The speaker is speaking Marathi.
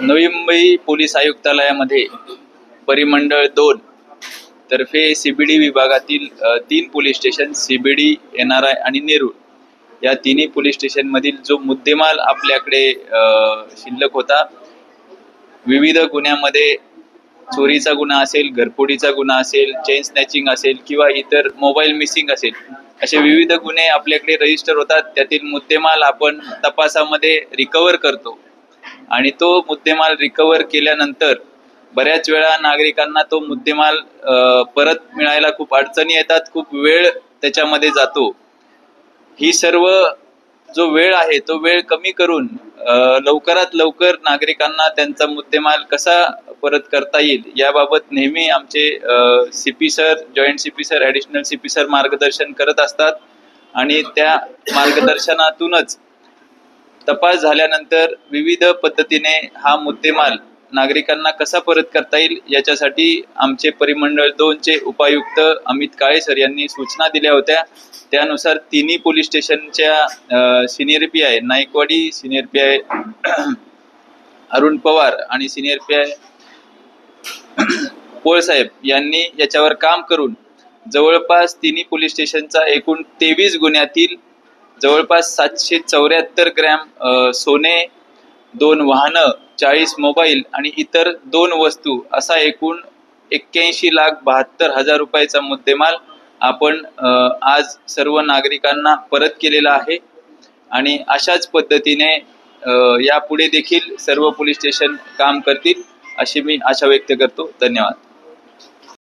नवी मुंबई पोलीस आयुक्तालयामध्ये परिमंडळ 2 तर्फे सीबीडी विभागातील 3 पोलीस स्टेशन सीबीडी, एनआरआय आणि नेरूळ या तिन्ही पोलीस स्टेशन मधील जो मुद्देमाल आपल्याकडे शिल्लक होता, विविध गुन्ह्यामध्ये चोरीचा गुन्हा असेल, घरफोडीचा गुन्हा असेल, चेन स्नॅचिंग असेल किंवा इतर मोबाईल मिसिंग असेल, असे विविध गुन्हे आपल्याकडे रजिस्टर होतात. त्यातील मुद्देमाल आपण तपासामध्ये रिकव्हर करतो आणि तो मुद्देमाल रिकव्हर केल्यानंतर बऱ्याच वेळा नागरिकांना तो मुद्देमाल परत मिळायला खूप अडचणी येतात, खूप वेळ त्याच्यामध्ये जातो. ही सर्व जो वेळ आहे तो वेळ कमी करून लवकरात लवकर नागरिकांना त्यांचा मुद्देमाल कसा परत करता येईल याबाबत नेहमी आमचे CP sir, joint CP sir, additional CP sir मार्गदर्शन करत असतात आणि त्या मार्गदर्शनातूनच तपास झाल्यानंतर विविध पद्धतीने हा मुद्देमाल नागरिकांना कसा परत करता येईल याच्यासाठी आमचे परिमंडळ 2चे उपायुक्त अमित काळे सर यांनी सूचना दिल्या होत्या. त्यानुसार तिन्ही पोलीस स्टेशनच्या senior PI Naikwadi, senior PI Arun Pawar आणि सिनियर पीआय पोळ साहेब यांनी याच्यावर काम करून जवळपास तिन्ही पोलीस स्टेशनचा एकूण 23 गुन्ह्यातील जवळपास 774 ग्रॅम सोने, 2 वाहनं, 40 मोबाईल आणि इतर 2 वस्तू असा एकूण 81,72,000 रुपयाचा मुद्देमाल आपण आज सर्व नागरिकांना परत केलेला आहे आणि अशाच पद्धतीने यापुढे देखील सर्व पोलीस स्टेशन काम करतील अशी मी आशा व्यक्त करतो. धन्यवाद.